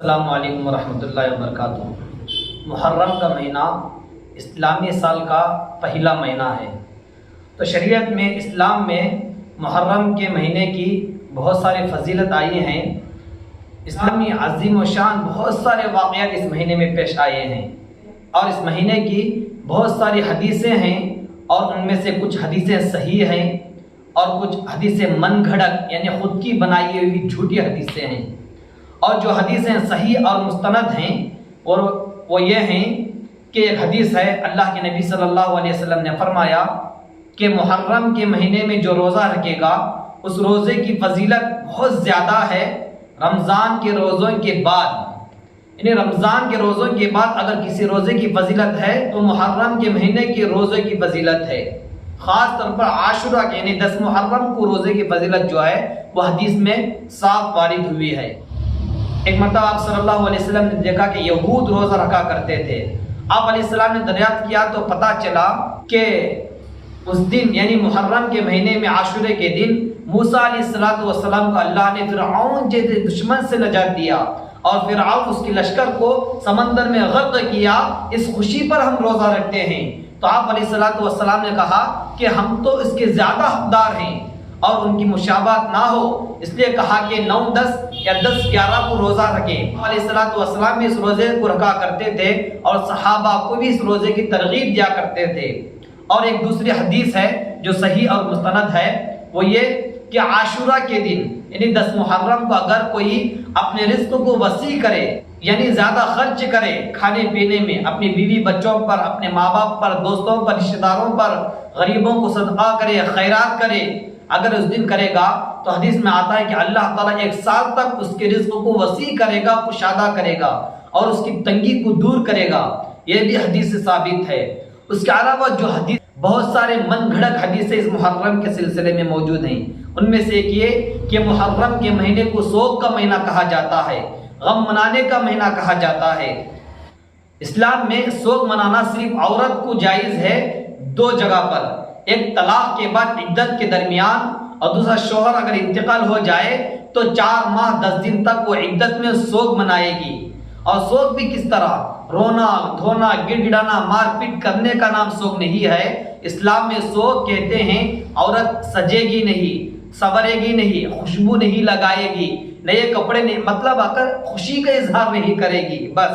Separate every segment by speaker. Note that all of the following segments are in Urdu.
Speaker 1: السلام علیکم ورحمۃ اللہ وبرکاتہ۔ محرم کا مہینہ اسلامی سال کا پہلا مہینہ ہے، تو شریعت میں اسلام میں محرم کے مہینے کی بہت سارے فضیلت آئی ہیں۔ اسلامی عظیم و شان بہت سارے واقعات اس مہینے میں پیش آئے ہیں، اور اس مہینے کی بہت ساری حدیثیں ہیں، اور ان میں سے کچھ حدیثیں صحیح ہیں اور کچھ حدیثیں من گھڑت یعنی خود کی بنائی ہوئی جھوٹی حدیثیں ہیں۔ اور جو حدیثیں صحیح اور مستند ہیں اور وہ یہ ہیں کہ ایک حدیث ہے، اللہ کے نبی صلی اللہ علیہ وسلم نے فرمایا کہ محرم کے مہینے میں جو روزہ رکھے گا اس روزے کی فضیلت بہت زیادہ ہے رمضان کے روزوں کے بعد، یعنی رمضان کے روزوں کے بعد اگر کسی روزے کی فضیلت ہے تو محرم کے مہینے کے روزے کی فضیلت ہے۔ خاص طور پر عاشورہ کے یعنی 10 محرم کو روزے کی فضیلت جو ہے وہ حدیث میں صاف وارد ہوئی ہے۔ ایک مرتبہ آپ صلی اللہ علیہ وسلم نے دیکھا کہ یہود روزہ رکھا کرتے تھے۔ آپ علیہ السلام نے دریافت کیا تو پتہ چلا کہ اس دن یعنی محرم کے مہینے میں عاشورے کے دن موسیٰ علیہ السلام کو اللہ نے فرعون جیسے دشمن سے نجات دیا، اور فرعون اس کے لشکر کو سمندر میں غرق کیا۔ اس خوشی پر ہم روزہ رکھتے ہیں۔ تو آپ علیہ السلام نے کہا کہ ہم تو اس کے زیادہ حقدار ہیں اور ان کی مشابہت نہ ہو، اس لیے کہا کہ 9، 10 یا 10، 11 کو روزہ رکھیں۔ علیہ السلام بھی اس روزے کو رکھا کرتے تھے اور صحابہ کو بھی اس روزے کی ترغیب دیا کرتے تھے۔ اور ایک دوسری حدیث ہے جو صحیح اور مستند ہے، وہ یہ کہ عاشورہ کے دن یعنی 10 محرم کو اگر کوئی اپنے رزق کو وسیع کرے یعنی زیادہ خرچ کرے کھانے پینے میں، اپنی بیوی بچوں پر، اپنے ماں باپ پر، دوستوں پر، رشتہ داروں پر، غریبوں کو صدقہ کرے، خیرات کرے، اگر اس دن کرے گا تو حدیث میں آتا ہے کہ اللہ تعالیٰ 1 سال تک اس کے رزق کو وسیع کرے گا، کشادہ کرے گا اور اس کی تنگی کو دور کرے گا۔ یہ بھی حدیث سے ثابت ہے۔ اس کے علاوہ جو حدیث بہت سارے من گھڑت حدیثیں اس محرم کے سلسلے میں موجود ہیں، ان میں سے ایک یہ کہ محرم کے مہینے کو سوگ کا مہینہ کہا جاتا ہے، غم منانے کا مہینہ کہا جاتا ہے۔ اسلام میں سوگ منانا صرف عورت کو جائز ہے 2 جگہ پر، ایک طلاق کے بعد عدت کے درمیان، اور دوسرا شوہر اگر انتقال ہو جائے تو 4 ماہ 10 دن تک وہ عدت میں سوگ منائے گی۔ اور سوگ بھی کس طرح؟ رونا دھونا گڑ گڑانا مار پیٹ کرنے کا نام سوگ نہیں ہے۔ اسلام میں سوگ کہتے ہیں عورت سجے گی نہیں، سنورے گی نہیں، خوشبو نہیں لگائے گی، نئے کپڑے نہیں، مطلب اگر خوشی کا اظہار نہیں کرے گی بس۔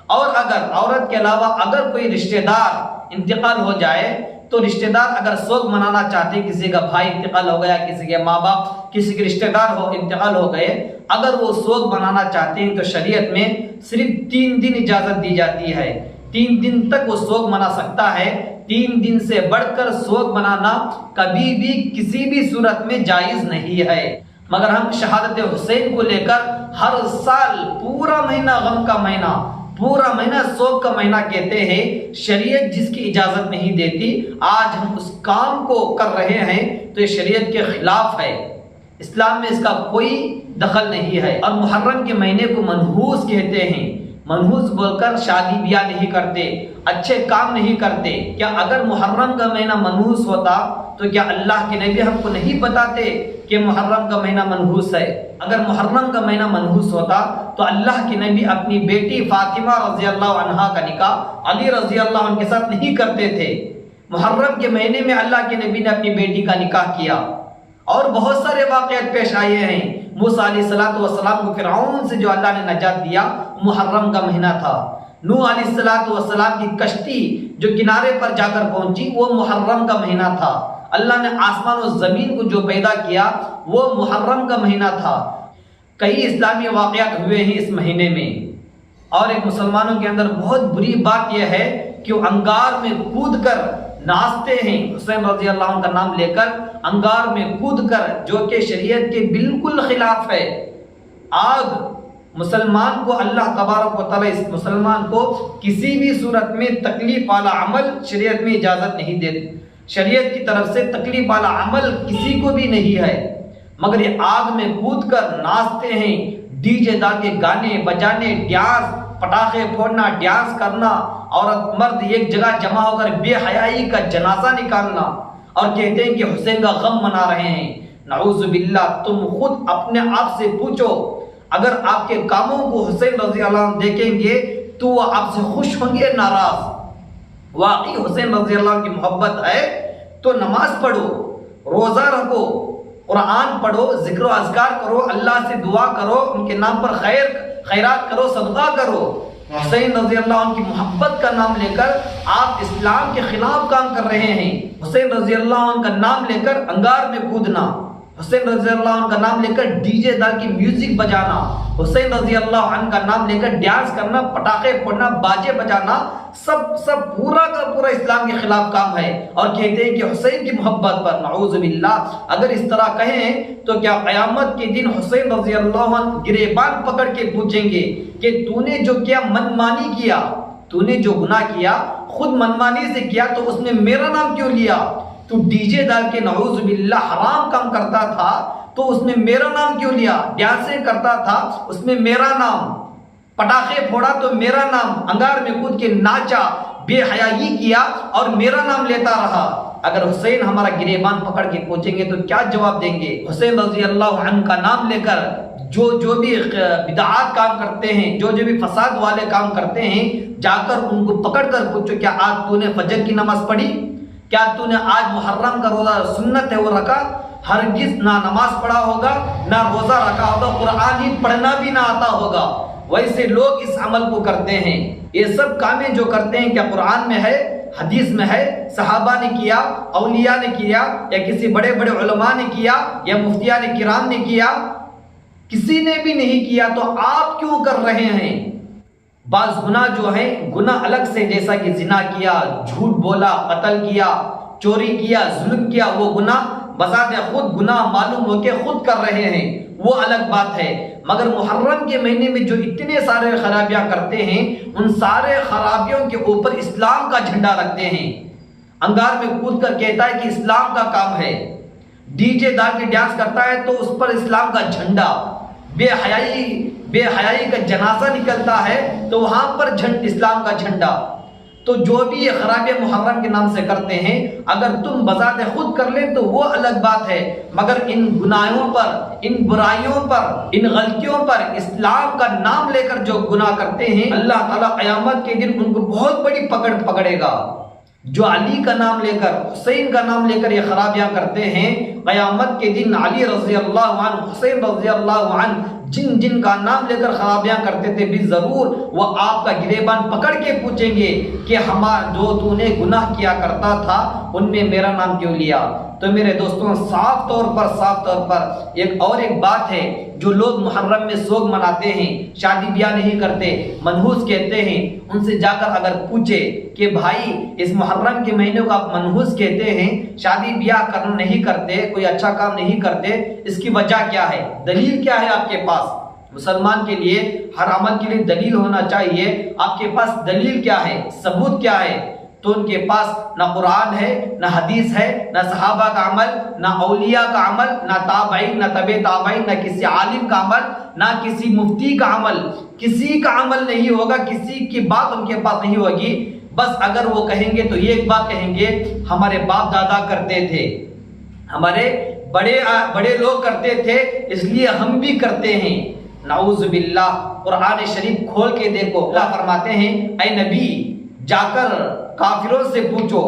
Speaker 1: اور اگر عورت کے علاوہ اگر کوئی رشتہ دار انتقال ہو جائے تو رشتہ دار اگر سوگ منانا چاہتے، کسی کا بھائی انتقال ہو گیا، کسی کے ماں باپ، کسی کے رشتہ دار انتقال ہو گئے، اگر وہ سوگ منانا چاہتے ہیں تو شریعت میں صرف 3 دن اجازت دی جاتی ہے۔ 3 دن تک وہ سوگ منا سکتا ہے۔ 3 دن سے بڑھ کر سوگ منانا کبھی بھی کسی بھی صورت میں جائز نہیں ہے۔ مگر ہم شہادت حسین کو لے کر ہر سال پورا مہینہ غم کا مہینہ، پورا مہینہ سوگ کا مہینہ کہتے ہیں۔ شریعت جس کی اجازت نہیں دیتی، آج ہم اس کام کو کر رہے ہیں تو یہ شریعت کے خلاف ہے۔ اسلام میں اس کا کوئی دخل نہیں ہے۔ اور محرم کے مہینے کو منحوس کہتے ہیں۔ منحوس بول کر شادی بیاہ نہیں کرتے، اچھے کام نہیں کرتے۔ کیا اگر محرم کا مہینہ منحوس ہوتا تو کیا اللہ کے نبی ہم کو نہیں بتاتے کہ محرم کا مہینہ منحوس ہے؟ اگر محرم کا مہینہ منحوس ہوتا تو اللہ کے نبی اپنی بیٹی فاطمہ رضی اللہ عنہا کا نکاح علی رضی اللہ عنہ کے ساتھ نہیں کرتے تھے۔ محرم کے مہینے میں اللہ کے نبی نے اپنی بیٹی کا نکاح کیا، اور بہت سارے واقعات پیش آئے ہیں۔ موسیٰ علیہ السلام کو فرعون سے جو اللہ نے نجات دیا محرم کا مہینہ تھا۔ نوح علیہ السلام کی کشتی جو کنارے پر جا کر پہنچی وہ محرم کا مہینہ تھا۔ اللہ نے آسمان و زمین کو جو پیدا کیا وہ محرم کا مہینہ تھا۔ کئی اسلامی واقعات ہوئے ہیں اس مہینے میں، اور ایک مسلمانوں کے اندر بہت بری بات یہ ہے کہ وہ انگار میں کود کر ناچتے ہیں، حسین رضی اللہ عنہ کا نام لے کر انگار میں کود کر، جو کہ شریعت کے بالکل خلاف ہے۔ آگ مسلمان کو اللہ تبارک و تعالیٰ اس مسلمان کو کسی بھی صورت میں تکلیف والا عمل شریعت میں اجازت نہیں دیتی۔ شریعت کی طرف سے تکلیف والا عمل کسی کو بھی نہیں ہے، مگر یہ آگ میں کود کر ناچتے ہیں، ڈی جے ڈال کے گانے بجانے، ڈانس، پٹاخے پھوڑنا، ڈانس کرنا، عورت مرد ایک جگہ جمع ہو کر بے حیائی کا جنازہ نکالنا، اور کہتے ہیں کہ حسین کا غم منا رہے ہیں۔ نعوذ باللہ، تم خود اپنے آپ سے پوچھو اگر آپ کے کاموں کو حسین رضی اللہ عنہ دیکھیں گے تو وہ آپ سے خوش ہوں گے، ناراض۔ واقعی حسین رضی اللہ عنہ کی محبت ہے تو نماز پڑھو، روزہ رکھو، قرآن پڑھو، ذکر و اذکار کرو، اللہ سے دعا کرو، ان کے نام پر خیرات کرو، صدقہ کرو۔ حسین رضی اللہ عنہ کی محبت کا نام لے کر آپ اسلام کے خلاف کام کر رہے ہیں۔ حسین رضی اللہ عنہ کا نام لے کر انگار میں کودنا، حسین رضی اللہ عنہ کا نام لے کر ڈی جے دار کی میوزک بجانا، حسین رضی اللہ عنہ کا نام لے کر ڈانس کرنا، پٹاخے پھوڑنا، باجے بجانا، سب پورا کا پورا اسلام کے خلاف کام ہے۔ اور کہتے ہیں کہ حسین کی محبت پر نعوذ باللہ اگر اس طرح کہیں تو کیا قیامت کے دن حسین رضی اللہ عنہ گریبان پکڑ کے پوچھیں گے کہ تو نے جو کیا منمانی کیا، تو نے جو گناہ کیا خود منمانی سے کیا تو اس میں میرا نام کیوں لیا؟ تو ڈی جے ڈال کے نعوذ باللہ حرام کام کرتا تھا تو اس میں میرا نام کیوں لیا؟ ڈانسیں کرتا تھا اس میں میرا نام، پٹاخے پھوڑا تو میرا نام، انگار میں کود کے ناچا، بے حیائی کیا اور میرا نام لیتا رہا۔ اگر حسین ہمارا گریبان پکڑ کے پوچھیں گے تو کیا جواب دیں گے؟ حسین رضی اللہ عنہ کا نام لے کر جو بھی بدعات کام کرتے ہیں، جو بھی فساد والے کام کرتے ہیں، جا کر ان کو پکڑ کر پوچھو کیا آج تو نے فجر کی نماز پڑھی؟ کیا تو نے آج محرم کا روزہ سنت ہے وہ رکھا؟ ہرگز نہ نماز پڑھا ہوگا، نہ روزہ رکھا ہوگا، قرآن ہی پڑھنا بھی نہ آتا ہوگا۔ ویسے لوگ اس عمل کو کرتے ہیں۔ یہ سب کامیں جو کرتے ہیں کیا قرآن میں ہے، حدیث میں ہے، صحابہ نے کیا، اولیاء نے کیا، یا کسی بڑے بڑے علماء نے کیا، یا مفتیان کرام نے کیا؟ کسی نے بھی نہیں کیا، تو آپ کیوں کر رہے ہیں؟ بعض گناہ جو ہیں گناہ الگ سے، جیسا کہ زنا کیا، جھوٹ بولا، قتل کیا، چوری کیا، ظلم کیا، وہ گناہ بذات خود گناہ معلوم ہو کے خود کر رہے ہیں، وہ الگ بات ہے۔ مگر محرم کے مہینے میں جو اتنے سارے خرابیاں کرتے ہیں، ان سارے خرابیوں کے اوپر اسلام کا جھنڈا رکھتے ہیں، انگار میں کود کر کہتا ہے کہ اسلام کا کام ہے، ڈی جے ڈال کے ڈانس کرتا ہے تو اس پر اسلام کا جھنڈا، بے حیائی کا جنازہ نکلتا ہے تو وہاں پر اسلام کا جھنڈا۔ تو جو بھی یہ خرابیاں محرم کے نام سے کرتے ہیں، اگر تم بذات خود کر لیں تو وہ الگ بات ہے، مگر ان گناہوں پر، ان برائیوں پر، ان غلطیوں پر اسلام کا نام لے کر جو گناہ کرتے ہیں، اللہ تعالیٰ قیامت کے دن ان کو بہت بڑی پکڑے گا۔ جو علی کا نام لے کر، حسین کا نام لے کر یہ خرابیاں کرتے ہیں، قیامت کے دن علی رضی اللہ عنہ، حسین رضی اللہ عنہ جن کا نام لے کر خرابیاں کرتے تھے، بھی ضرور وہ آپ کا گریبان پکڑ کے پوچھیں گے کہ جو تو نے گناہ کیا کرتا تھا ان میں میرا نام کیوں لیا؟ تو میرے دوستوں، صاف طور پر ایک بات ہے، جو لوگ محرم میں سوگ مناتے ہیں، شادی بیاہ نہیں کرتے، منحوس کہتے ہیں، ان سے جا کر اگر پوچھے کہ بھائی اس محرم کے مہینے کو آپ منحوس کہتے ہیں، شادی بیاہ نہیں کرتے، کوئی اچھا کام نہیں کرتے، اس کی وجہ کیا ہے؟ دلیل کیا ہے آپ کے پاس؟ مسلمان کے لیے ہر عمل کے لیے دلیل ہونا چاہیے۔ آپ کے پاس دلیل کیا ہے، ثبوت کیا ہے؟ تو ان کے پاس نہ قرآن ہے، نہ حدیث ہے، نہ صحابہ کا عمل، نہ اولیاء کا عمل، نہ تابعین، نہ تبع تابعین، نہ کسی عالم کا عمل، نہ کسی مفتی کا عمل، کسی کا عمل نہیں ہوگا، کسی کی بات ان کے پاس نہیں ہوگی۔ بس اگر وہ کہیں گے تو یہ ایک بات کہیں گے، ہمارے باپ دادا کرتے تھے، ہمارے بڑے لوگ کرتے تھے، اس لیے ہم بھی کرتے ہیں۔ نعوذ باللہ۔ قرآن شریف کھول کے دیکھو، اللہ فرماتے ہیں اے نبی جا کر کافروں سے پوچھو،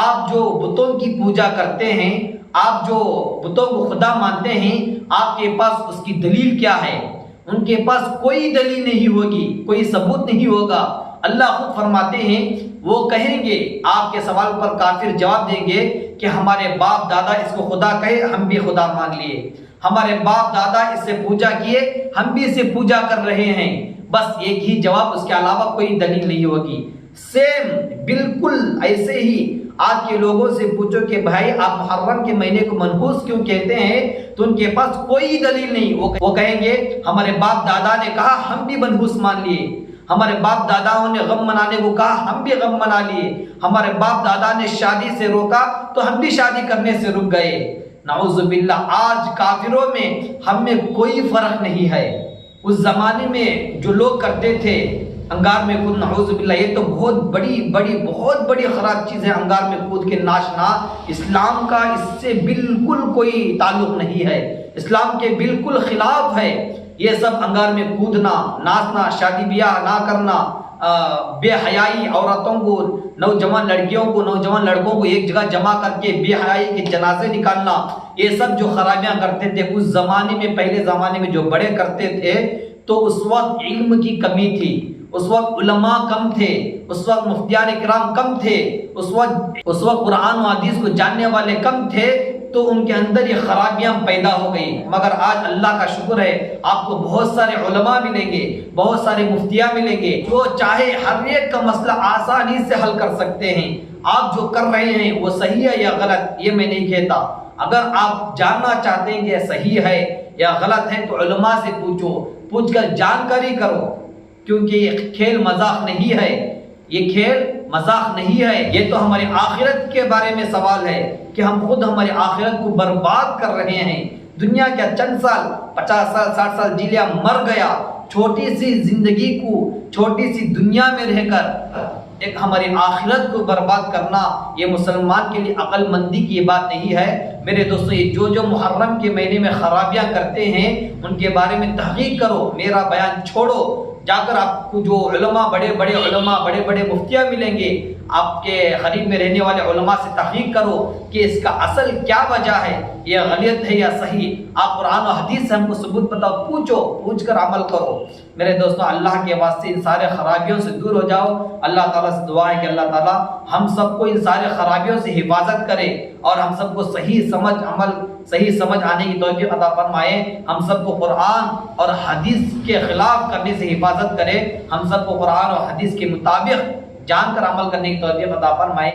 Speaker 1: آپ جو بتوں کی پوجا کرتے ہیں، آپ جو بتوں کو خدا مانتے ہیں، آپ کے پاس اس کی دلیل کیا ہے؟ ان کے پاس کوئی دلیل نہیں ہوگی، کوئی ثبوت نہیں ہوگا۔ اللہ خود فرماتے ہیں، وہ کہیں گے، آپ کے سوال پر کافر جواب دیں گے کہ ہمارے باپ دادا اس کو خدا کہے، ہم بھی خدا مان لیے، ہمارے باپ دادا اس سے پوجا کیے، ہم بھی اسے پوجا کر رہے ہیں۔ بس ایک ہی جواب، اس کے علاوہ کوئی دلیل نہیں ہوگی۔ سیم بالکل ایسے ہی آج کے لوگوں سے پوچھو کہ بھائی آپ محرم کے مہینے کو منحوس کیوں کہتے ہیں، تو ان کے پاس کوئی دلیل نہیں۔ وہ کہیں گے ہمارے باپ دادا نے کہا، ہم بھی منحوس مان لیے، ہمارے باپ داداؤں نے غم منانے کو کہا، ہم بھی غم منا لیے، ہمارے باپ دادا نے شادی سے روکا تو ہم بھی شادی کرنے سے رک گئے۔ نعوذ باللہ۔ آج کافروں میں ہم میں کوئی فرق نہیں ہے۔ اس زمانے میں جو لوگ کرتے تھے انگار میں کود، نعوذ باللہ، یہ تو بہت بڑی خراب چیز ہے، انگار میں کود کے ناچنا۔ اسلام کا اس سے بالکل کوئی تعلق نہیں ہے، اسلام کے بالکل خلاف ہے۔ یہ سب انگار میں کودنا، ناچنا، شادی بیاہ نہ کرنا، بے حیائی عورتوں کو، نوجوان لڑکیوں کو، نوجوان لڑکوں کو ایک جگہ جمع کر کے بے حیائی کے جنازے نکالنا، یہ سب جو خرابیاں کرتے تھے اس زمانے میں، پہلے زمانے میں جو بڑے کرتے تھے، تو اس وقت علم کی کمی تھی، اس وقت علماء کم تھے، اس وقت مفتیان کرام کم تھے، اس وقت قرآن و حدیث کو جاننے والے کم تھے، تو ان کے اندر یہ خرابیاں پیدا ہو گئی۔ مگر آج اللہ کا شکر ہے، آپ کو بہت سارے علماء ملیں گے، بہت سارے مفتیاں ملیں گے، جو چاہے ہر ایک کا مسئلہ آسانی سے حل کر سکتے ہیں۔ آپ جو کر رہے ہیں وہ صحیح ہے یا غلط، یہ میں نہیں کہتا۔ اگر آپ جاننا چاہتے ہیں کہ صحیح ہے یا غلط ہے تو علماء سے پوچھ کر جانکاری کرو، کیونکہ یہ کھیل مذاق نہیں ہے، یہ کھیل مذاق نہیں ہے، یہ تو ہماری آخرت کے بارے میں سوال ہے کہ ہم خود ہماری آخرت کو برباد کر رہے ہیں۔ دنیا کیا چند سال، 50 سال 60 سال جی لیا، مر گیا، چھوٹی سی زندگی کو، چھوٹی سی دنیا میں رہ کر ایک ہماری آخرت کو برباد کرنا، یہ مسلمان کے لیے عقل مندی کی بات نہیں ہے۔ میرے دوستو، یہ جو محرم کے مہینے میں خرابیاں کرتے ہیں ان کے بارے میں تحقیق کرو، میرا بیان چھوڑو، جا کر آپ کو جو علماء، بڑے بڑے علماء، بڑے بڑے مفتیاں ملیں گے، آپ کے قریب میں رہنے والے علماء سے تحقیق کرو کہ اس کا اصل کیا وجہ ہے، یہ غلط ہے یا صحیح۔ آپ قرآن و حدیث سے ہم کو ثبوت بتاؤ، پوچھ کر عمل کرو۔ میرے دوستوں، اللہ کے واسطے ان سارے خرابیوں سے دور ہو جاؤ۔ اللہ تعالیٰ سے دعا ہے کہ اللہ تعالیٰ ہم سب کو ان سارے خرابیوں سے حفاظت کرے اور ہم سب کو صحیح سمجھ آنے کی توفیق عطا فرمائے، ہم سب کو قرآن اور حدیث کے خلاف کرنے سے حفاظت کرے، ہم سب کو قرآن اور حدیث کے مطابق جان کر عمل کرنے کی توفیق عطا فرمائے۔